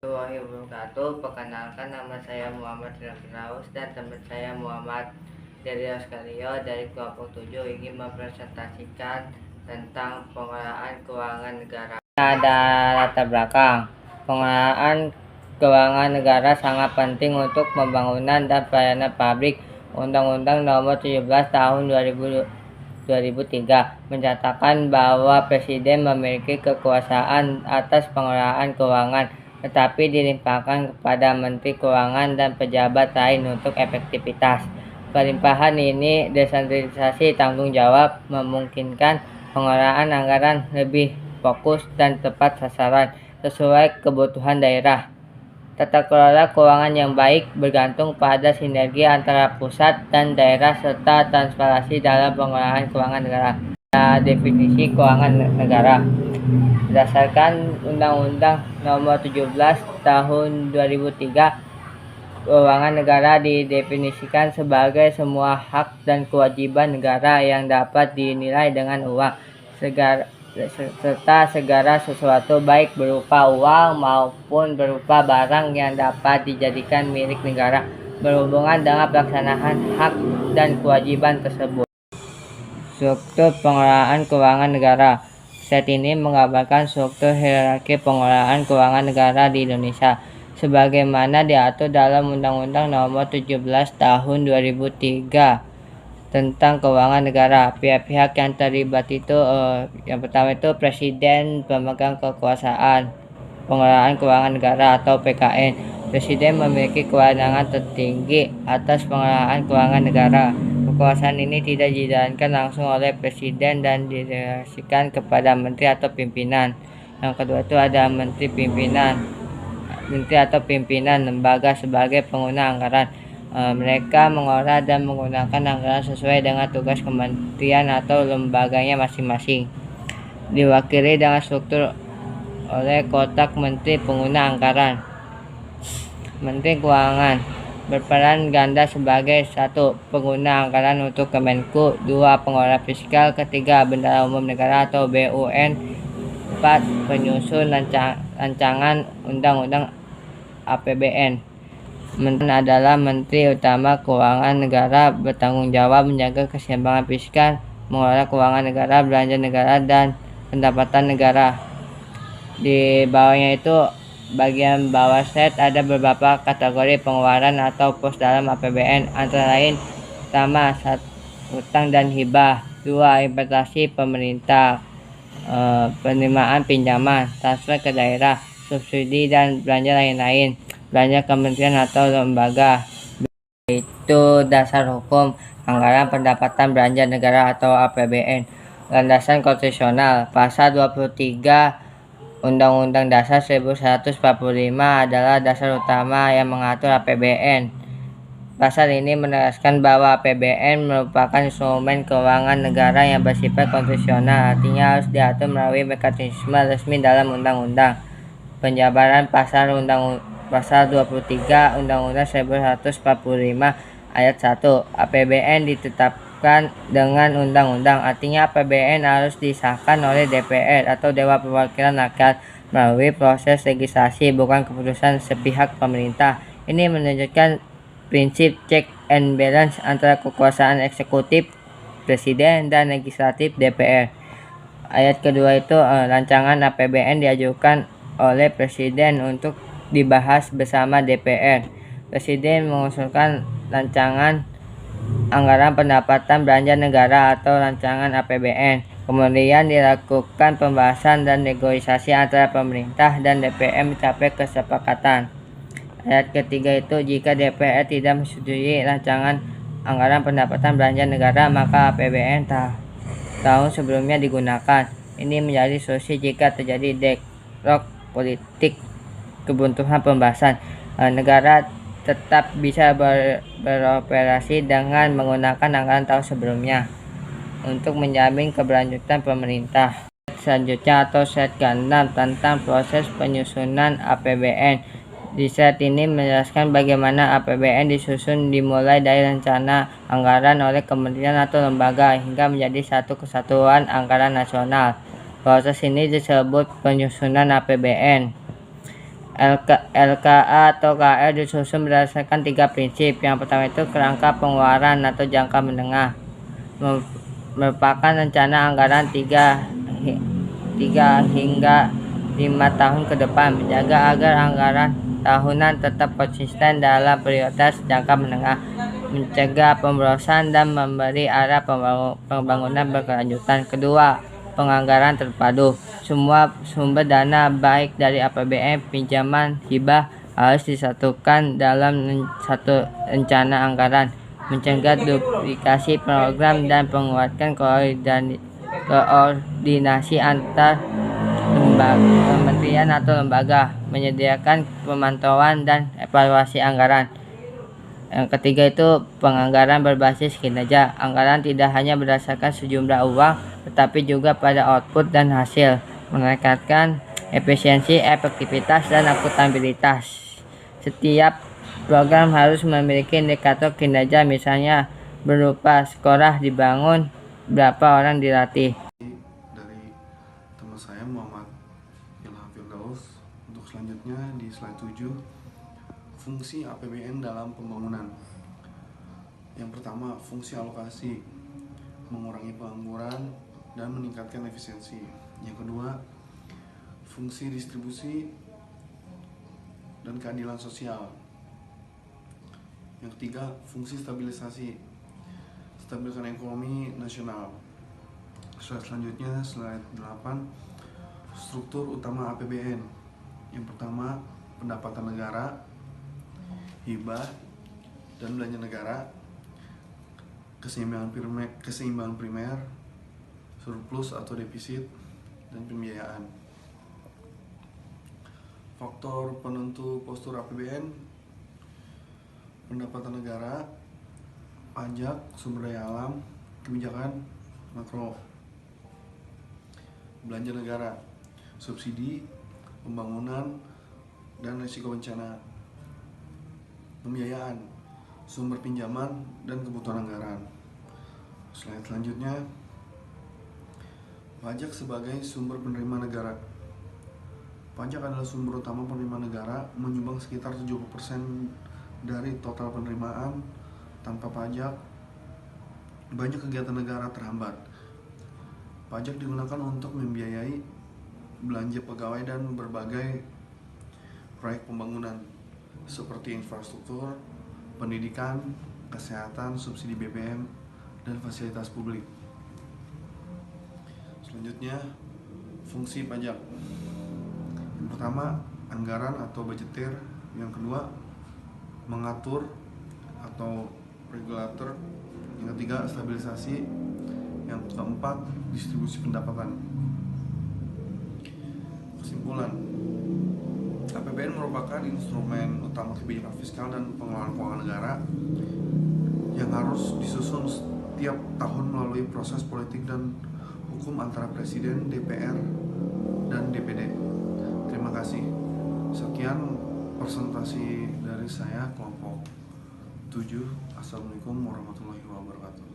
Warahmatullahi wabarakatuh. Perkenalkan, nama saya Muhammad Firdaus dan teman saya Muhammad dari Oskalio dari kelompok 7 ingin mempresentasikan tentang pengelolaan keuangan negara. Ada latar belakang. Pengelolaan keuangan negara sangat penting untuk pembangunan dan pelayanan publik. Undang-Undang Nomor 17 Tahun 2003 mencatatkan bahwa Presiden memiliki kekuasaan atas pengelolaan keuangan, tetapi dilimpahkan kepada Menteri Keuangan dan pejabat lain untuk efektivitas. Pelimpahan ini desentralisasi tanggung jawab, memungkinkan pengelolaan anggaran lebih fokus dan tepat sasaran sesuai kebutuhan daerah. Tata kelola keuangan yang baik bergantung pada sinergi antara pusat dan daerah serta transparansi dalam pengelolaan keuangan negara. Definisi keuangan negara berdasarkan Undang-Undang Nomor 17 Tahun 2003, keuangan negara didefinisikan sebagai semua hak dan kewajiban negara yang dapat dinilai dengan uang, serta segala sesuatu baik berupa uang maupun berupa barang yang dapat dijadikan milik negara berhubungan dengan pelaksanaan hak dan kewajiban tersebut. Struktur pengelolaan keuangan negara. Set ini menggambarkan struktur hierarki pengelolaan keuangan negara di Indonesia sebagaimana diatur dalam Undang-Undang Nomor 17 Tahun 2003 tentang keuangan negara. Pihak-pihak yang terlibat itu yang pertama itu Presiden, pemegang kekuasaan pengelolaan keuangan negara atau PKN. Presiden memiliki kewenangan tertinggi atas pengelolaan keuangan negara. Kekuasaan ini tidak dijalankan langsung oleh Presiden dan didelegasikan kepada menteri atau pimpinan. Yang kedua itu ada menteri atau pimpinan lembaga sebagai pengguna anggaran. Mereka mengolah dan menggunakan anggaran sesuai dengan tugas kementerian atau lembaganya masing-masing. Diwakili dengan struktur oleh kotak menteri pengguna anggaran. Menteri Keuangan berperan ganda sebagai 1. Pengguna anggaran untuk Kemenku, 2. Pengelola fiskal, 3. Bendahara Umum Negara atau BUN, 4. Penyusun rancangan undang-undang APBN. Menteri adalah Menteri Utama Keuangan Negara, bertanggung jawab menjaga keseimbangan fiskal, mengelola keuangan negara, belanja negara, dan pendapatan negara. Di bawahnya itu bagian bawah set ada beberapa kategori pengeluaran atau pos dalam APBN, antara lain pertama hutang dan hibah, 2. Investasi pemerintah, penerimaan pinjaman, transfer ke daerah, subsidi dan belanja lain-lain, belanja kementerian atau lembaga. Itu dasar hukum anggaran pendapatan belanja negara atau APBN. Landasan konstitusional. Pasal 23 Undang-Undang Dasar 1945 adalah dasar utama yang mengatur APBN. Pasal ini menegaskan bahwa APBN merupakan instrumen keuangan negara yang bersifat konstitusional, artinya harus diatur melalui mekanisme resmi dalam undang-undang. Penjabaran pasal 23 Undang-Undang 1945 ayat 1. APBN ditetapkan dengan undang-undang, artinya APBN harus disahkan oleh DPR atau Dewan Perwakilan Rakyat melalui proses legislasi, bukan keputusan sepihak pemerintah. Ini menunjukkan prinsip check and balance antara kekuasaan eksekutif Presiden dan legislatif DPR. Ayat kedua itu rancangan APBN diajukan oleh Presiden untuk dibahas bersama DPR. Presiden mengusulkan rancangan anggaran pendapatan belanja negara atau rancangan APBN. Kemudian dilakukan pembahasan dan negosiasi antara pemerintah dan DPR mencapai kesepakatan. Ayat ketiga itu jika DPR tidak menyetujui rancangan anggaran pendapatan belanja negara, maka APBN tahun sebelumnya digunakan. Ini menjadi solusi jika terjadi deadlock politik, kebuntuan pembahasan. Negara tetap bisa beroperasi dengan menggunakan anggaran tahun sebelumnya untuk menjamin keberlanjutan pemerintah. Selanjutnya atau set ke-6 tentang proses penyusunan APBN. Di set ini menjelaskan bagaimana APBN disusun dimulai dari rencana anggaran oleh kementerian atau lembaga hingga menjadi satu kesatuan anggaran nasional. Proses ini disebut penyusunan APBN. LKA atau KR disusun berdasarkan 3 prinsip. Yang pertama itu kerangka pengeluaran atau jangka menengah, merupakan rencana anggaran 3 hingga 5 tahun ke depan, menjaga agar anggaran tahunan tetap konsisten dalam prioritas jangka menengah, mencegah pemborosan dan memberi arah pembangunan berkelanjutan. Kedua, penganggaran terpadu. Semua sumber dana baik dari APBN, pinjaman, hibah harus disatukan dalam satu rencana anggaran, mencegah duplikasi program dan menguatkan koordinasi antar kementerian atau lembaga, menyediakan pemantauan dan evaluasi anggaran. Yang ketiga itu penganggaran berbasis kinerja. Anggaran tidak hanya berdasarkan sejumlah uang, tetapi juga pada output dan hasil, meningkatkan efisiensi, efektivitas, dan akuntabilitas. Setiap program harus memiliki indikator kinerja, misalnya berupa sekolah dibangun, berapa orang dilatih. Dari teman saya Muhammad Ilham Firdaus. Untuk selanjutnya di slide 7, fungsi APBN dalam pembangunan. Yang pertama, fungsi alokasi, mengurangi pengangguran dan meningkatkan efisiensi. Yang kedua, fungsi distribusi dan keadilan sosial. Yang ketiga, fungsi stabilisasi, stabilisasi ekonomi nasional. Slide selanjutnya, slide 8, struktur utama APBN. Yang pertama, pendapatan negara, hibah dan belanja negara, keseimbangan primer, surplus atau defisit, dan pembiayaan. Faktor penentu postur APBN: pendapatan negara, pajak, sumber daya alam, kebijakan makro. Belanja negara, subsidi, pembangunan, dan risiko bencana. Pembiayaan, sumber pinjaman dan kebutuhan anggaran. Slide selanjutnya, pajak sebagai sumber penerima negara. Pajak adalah sumber utama penerima negara, menyumbang sekitar 70% dari total penerimaan. Tanpa pajak, banyak kegiatan negara terhambat. Pajak digunakan untuk membiayai belanja pegawai dan berbagai proyek pembangunan seperti infrastruktur, pendidikan, kesehatan, subsidi BBM, dan fasilitas publik. Selanjutnya, fungsi pajak. Yang pertama, anggaran atau budgeter. Yang kedua, mengatur atau regulator. Yang ketiga, stabilisasi. Yang keempat, distribusi pendapatan. Kesimpulan, APBN merupakan instrumen utama kebijakan fiskal dan pengelolaan keuangan negara yang harus disusun setiap tahun melalui proses politik dan hukum antara Presiden, DPR, dan DPD. Terima kasih. Sekian presentasi dari saya, kelompok 7. Assalamualaikum warahmatullahi wabarakatuh.